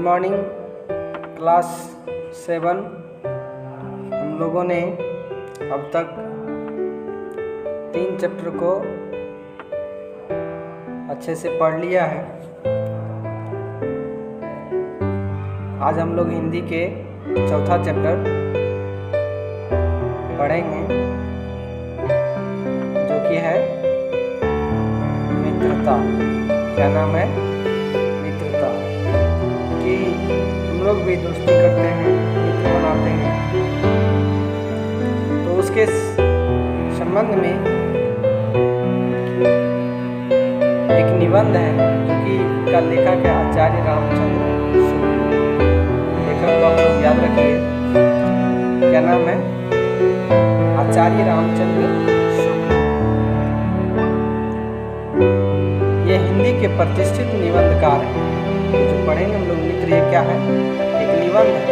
Morning class 7 हम लोगों ने अब तक 3 चैप्टर को अच्छे से पढ़ लिया है। आज हम लोग हिंदी के चौथा चैप्टर पढ़ेंगे जो कि है मित्रता। क्या नाम है? मित्रता। कि हम लोग भी दोस्ती करते हैं, मित्र बनाते हैं, तो उसके संबंध में एक निबंध है जो कि का लेखक है आचार्य रामचंद्र शुक्ल। लेखक को आप लोग याद रखिए, क्या नाम है? आचार्य रामचंद्र शुक्ल। ये हिंदी के प्रतिष्ठित निबंधकार हैं। जो पढ़ेंगे हम लोग मित्र, ये क्या है? एक निबंध है।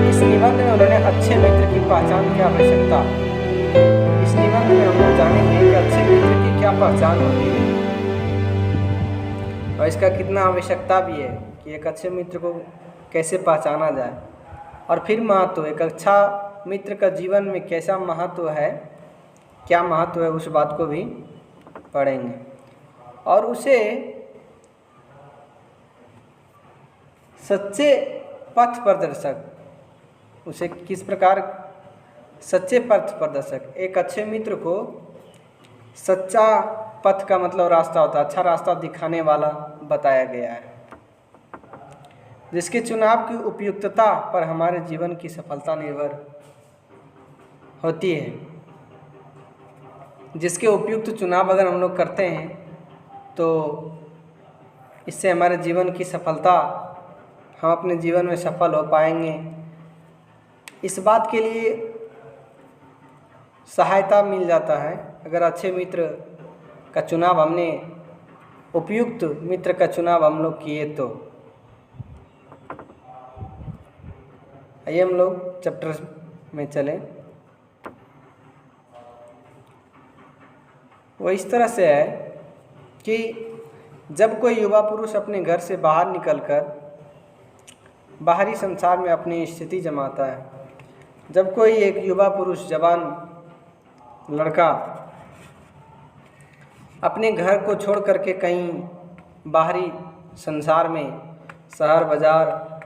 इस निबंध में उन्होंने अच्छे मित्र की पहचान की आवश्यकता, इस निबंध में हम लोग जानेंगे कि अच्छे मित्र की क्या पहचान होती है और इसका कितना आवश्यकता भी है कि एक अच्छे मित्र को कैसे पहचाना जाए। और फिर महत्व, एक अच्छा मित्र का जीवन में कैसा महत्व है, क्या महत्व है, उस बात को भी पढ़ेंगे। और उसे सच्चे पथ प्रदर्शक, उसे किस प्रकार सच्चे पथ प्रदर्शक, एक अच्छे मित्र को सच्चा पथ का मतलब रास्ता होता है, अच्छा रास्ता दिखाने वाला बताया गया है, जिसके चुनाव की उपयुक्तता पर हमारे जीवन की सफलता निर्भर होती है। जिसके उपयुक्त चुनाव अगर हम लोग करते हैं तो इससे हमारे जीवन की सफलता, हम अपने जीवन में सफल हो पाएंगे। इस बात के लिए सहायता मिल जाता है अगर अच्छे मित्र का चुनाव हमने, उपयुक्त मित्र का चुनाव हम लोग किए तो। आइए हम लोग चैप्टर में चलें। वो इस तरह से है कि जब कोई युवा पुरुष अपने घर से बाहर निकलकर बाहरी संसार में अपनी स्थिति जमाता है, जब कोई एक युवा पुरुष, जवान लड़का अपने घर को छोड़ करके कहीं बाहरी संसार में, शहर बाज़ार,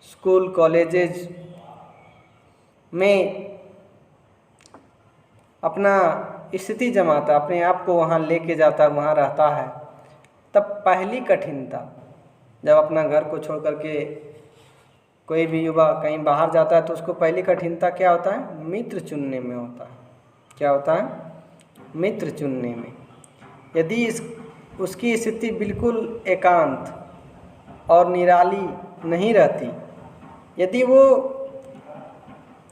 स्कूल कॉलेजेस में अपना स्थिति जमाता, अपने आप को वहाँ लेके जाता, वहाँ रहता है, तब पहली कठिनता, जब अपना घर को छोड़ करके कोई भी युवा कहीं बाहर जाता है तो उसको पहली कठिनता क्या होता है? मित्र चुनने में होता है। क्या होता है? मित्र चुनने में। यदि उसकी स्थिति बिल्कुल एकांत और निराली नहीं रहती, यदि वो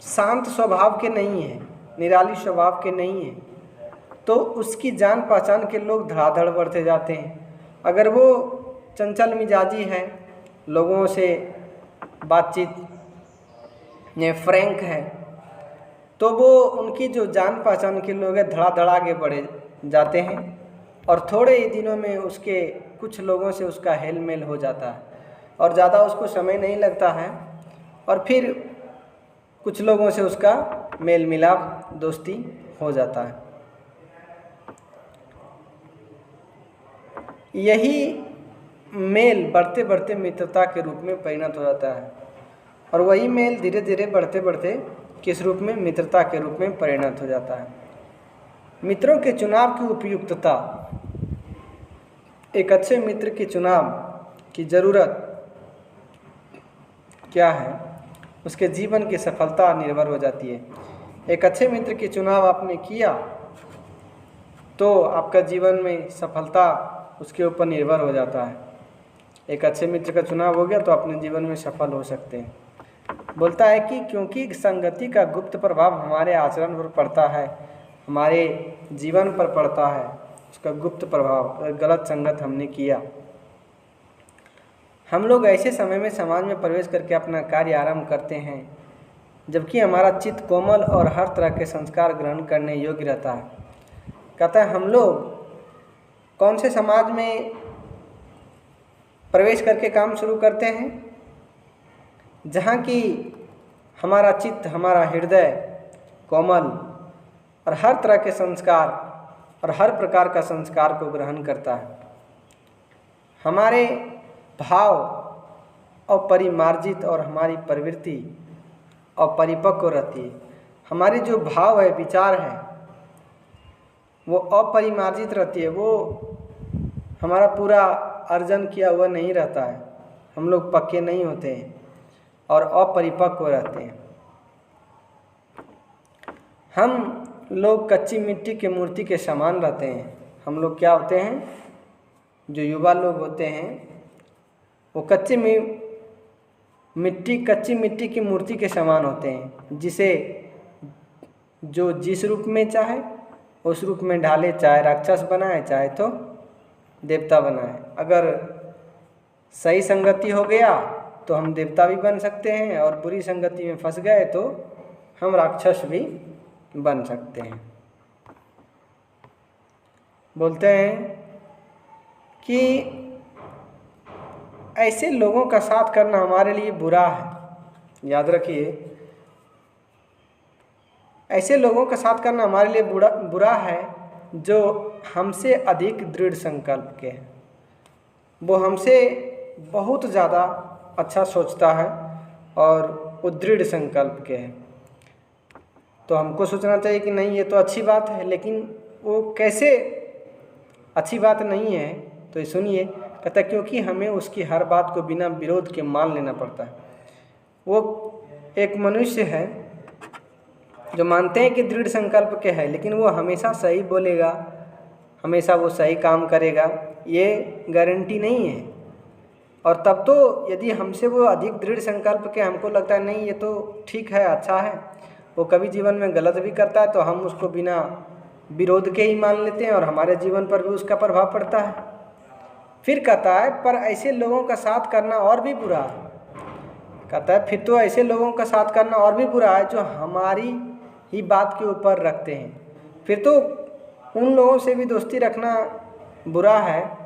शांत स्वभाव के नहीं है, निराली स्वभाव के नहीं है, तो उसकी जान पहचान के लोग धड़ाधड़ बढ़ते जाते हैं। अगर वो चंचल मिजाजी है, लोगों से बातचीत में फ्रैंक है, तो वो उनकी जो जान पहचान के लोग हैं धड़ाधड़ आगे बढ़े जाते हैं और थोड़े ही दिनों में उसके कुछ लोगों से उसका हेल मेल हो जाता है और ज़्यादा उसको समय नहीं लगता है और फिर कुछ लोगों से उसका मेल मिलाप, दोस्ती हो जाता है। यही मेल बढ़ते बढ़ते मित्रता के रूप में परिणत हो जाता है और वही मेल धीरे धीरे बढ़ते बढ़ते किस रूप में? मित्रता के रूप में परिणत हो जाता है। मित्रों के चुनाव की उपयुक्तता, एक अच्छे मित्र के चुनाव की ज़रूरत क्या है, उसके जीवन की सफलता निर्भर हो जाती है। एक अच्छे मित्र के चुनाव आपने किया तो आपका जीवन में सफलता उसके ऊपर निर्भर हो जाता है। एक अच्छे मित्र का चुनाव हो गया तो अपने जीवन में सफल हो सकते हैं। बोलता है कि क्योंकि संगति का गुप्त प्रभाव हमारे आचरण पर पड़ता है, हमारे जीवन पर पड़ता है, उसका गुप्त प्रभाव। अगर गलत संगत हमने किया, हम लोग ऐसे समय में समाज में प्रवेश करके अपना कार्य आरंभ करते हैं जबकि हमारा चित्त कोमल और हर तरह के संस्कार ग्रहण करने योग्य रहता है। कहता है हम लोग कौन से समाज में प्रवेश करके काम शुरू करते हैं, जहाँ की हमारा चित्त, हमारा हृदय कोमल और हर तरह के संस्कार और हर प्रकार का संस्कार को ग्रहण करता है। हमारे भाव अपरिमार्जित और हमारी प्रवृत्ति अपरिपक्व रहती है। हमारे जो भाव है, विचार है, वो अपरिमार्जित रहती है, वो हमारा पूरा अर्जन किया हुआ नहीं रहता है। हम लोग पक्के नहीं होते हैं और अपरिपक्व रहते हैं। हम लोग कच्ची मिट्टी की मूर्ति के समान रहते हैं। हम लोग क्या होते हैं, जो युवा लोग होते हैं वो कच्ची मिट्टी की मूर्ति के समान होते हैं, जिसे जो जिस रूप में चाहे उस रूप में ढाले, चाहे राक्षस बनाए चाहे तो देवता बनाए। अगर सही संगति हो गया तो हम देवता भी बन सकते हैं और बुरी संगति में फंस गए तो हम राक्षस भी बन सकते हैं। बोलते हैं कि ऐसे लोगों का साथ करना हमारे लिए बुरा है। याद रखिए, ऐसे लोगों का साथ करना हमारे लिए बुरा है जो हमसे अधिक दृढ़ संकल्प के हैं। वो हमसे बहुत ज़्यादा अच्छा सोचता है और वो दृढ़ संकल्प के हैं। तो हमको सोचना चाहिए कि नहीं, ये तो अच्छी बात है, लेकिन वो कैसे अच्छी बात नहीं है, तो ये सुनिए। कहता क्योंकि हमें उसकी हर बात को बिना विरोध के मान लेना पड़ता है। वो एक मनुष्य है जो मानते हैं कि दृढ़ संकल्प के है, लेकिन वो हमेशा सही बोलेगा, हमेशा वो सही काम करेगा, ये गारंटी नहीं है। और तब तो यदि हमसे वो अधिक दृढ़ संकल्प के हमको लगता है नहीं ये तो ठीक है, अच्छा है, वो कभी जीवन में गलत भी करता है तो हम उसको बिना विरोध के ही मान लेते हैं और हमारे जीवन पर भी उसका प्रभाव पड़ता है। फिर कहता है पर ऐसे लोगों का साथ करना और भी बुरा है। कहता है फिर तो ऐसे लोगों का साथ करना और भी बुरा है जो हमारी ही बात के ऊपर रखते हैं। फिर तो उन लोगों से भी दोस्ती रखना बुरा है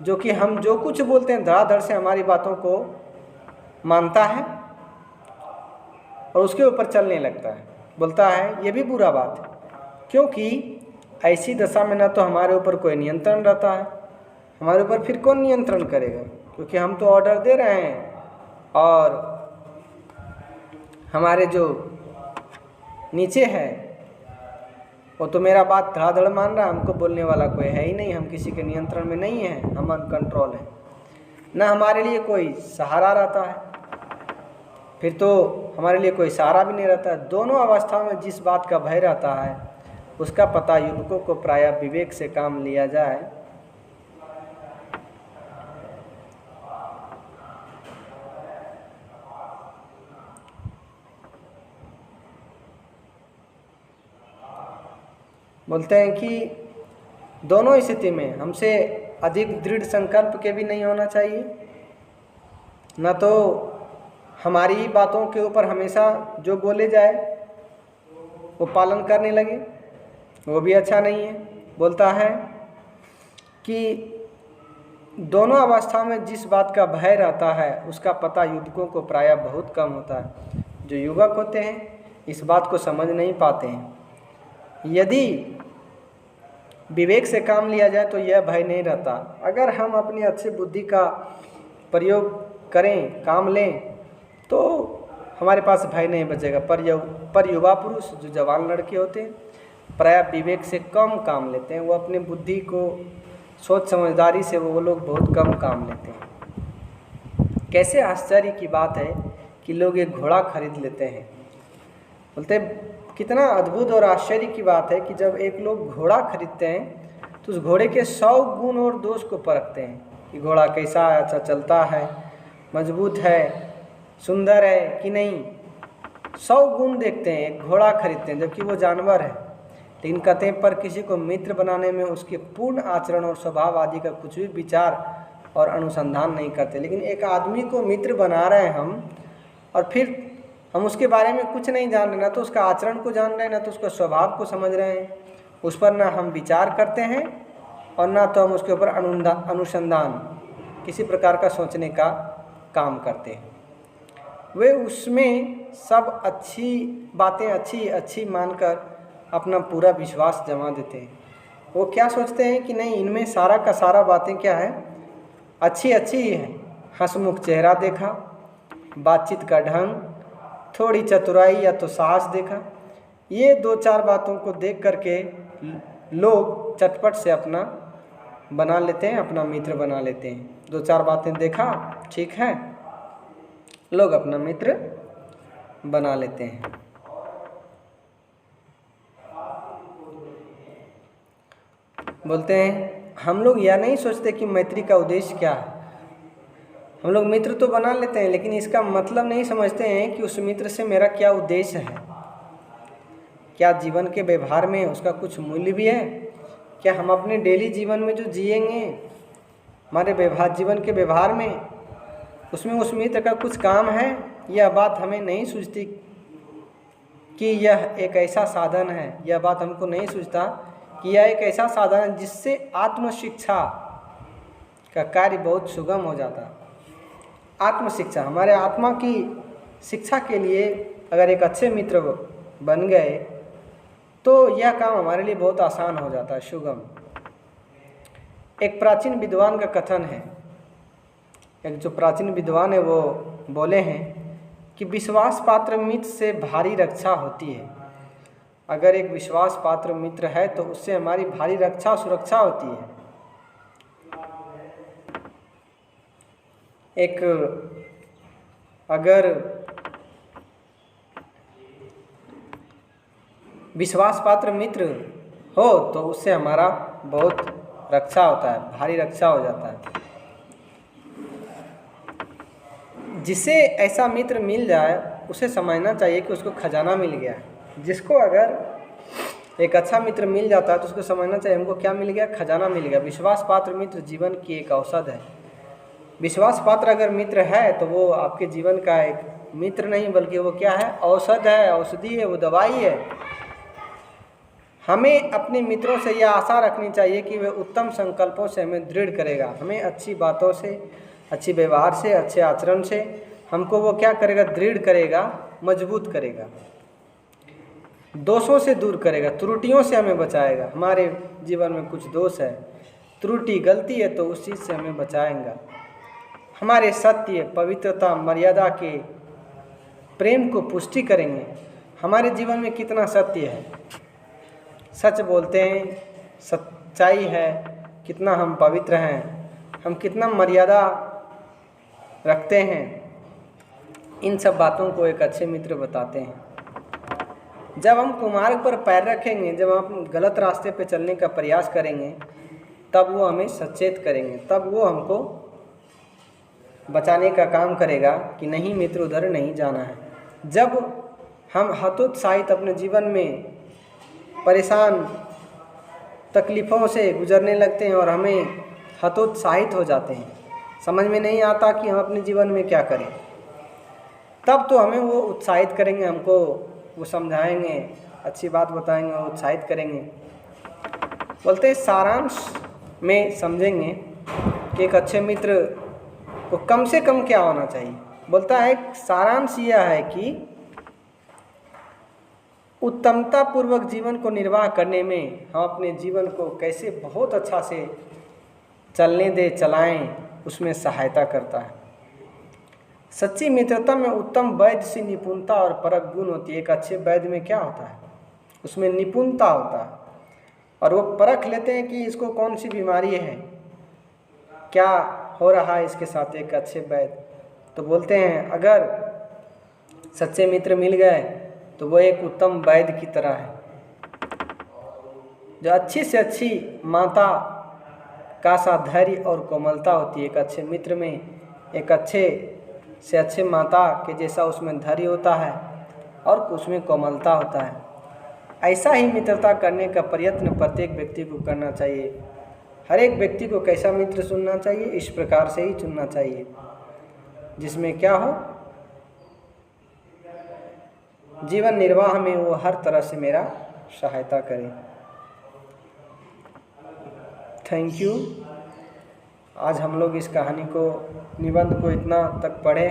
जो कि हम जो कुछ बोलते हैं धड़ाधड़ से हमारी बातों को मानता है और उसके ऊपर चलने लगता है। बोलता है ये भी बुरा बात है, क्योंकि ऐसी दशा में ना तो हमारे ऊपर कोई नियंत्रण रहता है, हमारे ऊपर फिर कौन नियंत्रण करेगा, क्योंकि हम तो ऑर्डर दे रहे हैं और हमारे जो नीचे है वो तो मेरा बात धड़ाधड़ मान रहा है, हमको बोलने वाला कोई है ही नहीं, हम किसी के नियंत्रण में नहीं हैं, हम अनकंट्रोल हैं, ना हमारे लिए कोई सहारा रहता है, फिर तो हमारे लिए कोई सहारा भी नहीं रहता है। दोनों अवस्थाओं में जिस बात का भय रहता है उसका पता युवकों को प्रायः विवेक से काम लिया जाए बोलते हैं कि दोनों स्थिति में हमसे अधिक दृढ़ संकल्प के भी नहीं होना चाहिए, न तो हमारी ही बातों के ऊपर हमेशा जो बोले जाए वो पालन करने लगे, वो भी अच्छा नहीं है। बोलता है कि दोनों अवस्था में जिस बात का भय रहता है उसका पता युवकों को प्रायः बहुत कम होता है। जो युवक होते हैं इस बात को समझ नहीं पाते हैं। यदि विवेक से काम लिया जाए तो यह भय नहीं रहता। अगर हम अपनी अच्छी बुद्धि का प्रयोग करें, काम लें, तो हमारे पास भय नहीं बचेगा। पर युवा पुरुष जो जवान लड़के होते हैं प्रायः विवेक से कम काम लेते हैं। वो अपनी बुद्धि को सोच समझदारी से वो लोग बहुत कम काम लेते हैं। कैसे आश्चर्य की बात है कि लोग एक घोड़ा खरीद लेते हैं। बोलते कितना अद्भुत और आश्चर्य की बात है कि जब एक लोग घोड़ा खरीदते हैं तो उस घोड़े के 100 गुण और दोष को परखते हैं कि घोड़ा कैसा है, अच्छा चलता है, मजबूत है, सुंदर है कि नहीं। 100 गुण देखते हैं, एक घोड़ा खरीदते हैं जबकि वो जानवर है। लेकिन कहते हैं पर किसी को मित्र बनाने में उसके पूर्ण आचरण और स्वभाव आदि का कुछ भी विचार और अनुसंधान नहीं करते। लेकिन एक आदमी को मित्र बना रहे हैं हम और फिर हम उसके बारे में कुछ नहीं जान रहे, ना तो उसका आचरण को जान रहे हैं, ना तो उसका स्वभाव को समझ रहे हैं, उस पर ना हम विचार करते हैं और ना तो हम उसके ऊपर अनुसंधान किसी प्रकार का सोचने का काम करते हैं। वे उसमें सब अच्छी बातें अच्छी मानकर अपना पूरा विश्वास जमा देते हैं। वो क्या सोचते हैं कि नहीं, इनमें सारा का सारा बातें क्या है, अच्छी ही है। हंसमुख चेहरा देखा, बातचीत का ढंग, थोड़ी चतुराई या तो साहस देखा, ये 2-4 बातों को देख करके लोग चटपट से अपना बना लेते हैं, अपना मित्र बना लेते हैं। 2-4 बातें देखा, ठीक है, लोग अपना मित्र बना लेते हैं। बोलते हैं हम लोग यह नहीं सोचते कि मैत्री का उद्देश्य क्या है। हम लोग मित्र तो बना लेते हैं, लेकिन इसका मतलब नहीं समझते हैं कि उस मित्र से मेरा क्या उद्देश्य है। क्या जीवन के व्यवहार में उसका कुछ मूल्य भी है? क्या हम अपने डेली जीवन में जो जिएंगे, हमारे व्यवहार जीवन के व्यवहार में, उसमें उस मित्र का कुछ काम है? यह बात हमें नहीं सूझती कि यह एक ऐसा साधन है। यह बात हमको नहीं सूझता कि यह एक ऐसा साधन है जिससे आत्मशिक्षा का कार्य बहुत सुगम हो जाता। आत्मशिक्षा, हमारे आत्मा की शिक्षा के लिए अगर एक अच्छे मित्र बन गए तो यह काम हमारे लिए बहुत आसान हो जाता है, सुगम। एक प्राचीन विद्वान का कथन है, एक जो प्राचीन विद्वान है वो बोले हैं कि विश्वास पात्र मित्र से भारी रक्षा होती है। अगर एक विश्वास पात्र मित्र है तो उससे हमारी भारी रक्षा सुरक्षा होती है। एक अगर विश्वास पात्र मित्र हो तो उससे हमारा बहुत रक्षा होता है, भारी रक्षा हो जाता है। जिसे ऐसा मित्र मिल जाए उसे समझना चाहिए कि उसको खजाना मिल गया है। जिसको अगर एक अच्छा मित्र मिल जाता है तो उसको समझना चाहिए हमको क्या मिल गया, खजाना मिल गया। विश्वास पात्र मित्र जीवन की एक औषध है। विश्वास पात्र अगर मित्र है तो वो आपके जीवन का एक मित्र नहीं बल्कि वो क्या है, औषध है, औषधि है, वो दवाई है। हमें अपने मित्रों से यह आशा रखनी चाहिए कि वे उत्तम संकल्पों से हमें दृढ़ करेगा। हमें अच्छी बातों से, अच्छी व्यवहार से, अच्छे आचरण से हमको वो क्या करेगा, दृढ़ करेगा, मजबूत करेगा, दोषों से दूर करेगा, त्रुटियों से हमें बचाएगा। हमारे जीवन में कुछ दोष है, त्रुटि, गलती है तो उस चीज़ से हमें बचाएगा। हमारे सत्य, पवित्रता, मर्यादा के प्रेम को पुष्टि करेंगे। हमारे जीवन में कितना सत्य है, सच बोलते हैं, सच्चाई है, कितना हम पवित्र हैं, हम कितना मर्यादा रखते हैं, इन सब बातों को एक अच्छे मित्र बताते हैं। जब हम कुमार्ग पर पैर रखेंगे, जब हम गलत रास्ते पे चलने का प्रयास करेंगे, तब वो हमें सचेत करेंगे, तब वो हमको बचाने का काम करेगा कि नहीं मित्र उधर नहीं जाना है। जब हम हतोत्साहित अपने जीवन में परेशान तकलीफ़ों से गुजरने लगते हैं और हमें हतोत्साहित हो जाते हैं, समझ में नहीं आता कि हम अपने जीवन में क्या करें, तब तो हमें वो उत्साहित करेंगे, हमको वो समझाएंगे, अच्छी बात बताएंगे और उत्साहित करेंगे। बोलते हैं सारांश में समझेंगे कि एक अच्छे मित्र को कम से कम क्या होना चाहिए। बोलता है सारांश यह है कि उत्तमता पूर्वक जीवन को निर्वाह करने में हम अपने जीवन को कैसे बहुत अच्छा से चलने दे, चलाएं, उसमें सहायता करता है। सच्ची मित्रता में उत्तम वैद्य से निपुणता और परख गुण होती है। एक अच्छे वैद्य में क्या होता है, उसमें निपुणता होता है और वो परख लेते हैं कि इसको कौन सी बीमारी है, क्या हो रहा है इसके साथ। एक अच्छे वैद्य तो बोलते हैं अगर सच्चे मित्र मिल गए तो वो एक उत्तम वैद्य की तरह है, जो अच्छी से अच्छी माता का सा धैर्य और कोमलता होती है। एक अच्छे मित्र में एक अच्छे से अच्छे माता के जैसा उसमें धैर्य होता है और उसमें कोमलता होता है। ऐसा ही मित्रता करने का प्रयत्न प्रत्येक व्यक्ति को करना चाहिए। हर एक व्यक्ति को कैसा मित्र चुनना चाहिए, इस प्रकार से ही चुनना चाहिए जिसमें क्या हो, जीवन निर्वाह में वो हर तरह से मेरा सहायता करे। Thank you. आज हम लोग इस कहानी को, निबंध को इतना तक पढ़े।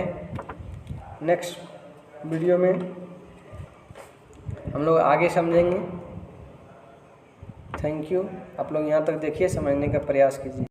नेक्स्ट वीडियो में हम लोग आगे समझेंगे। Thank you. आप लोग यहाँ तक देखिए, समझने का प्रयास कीजिए।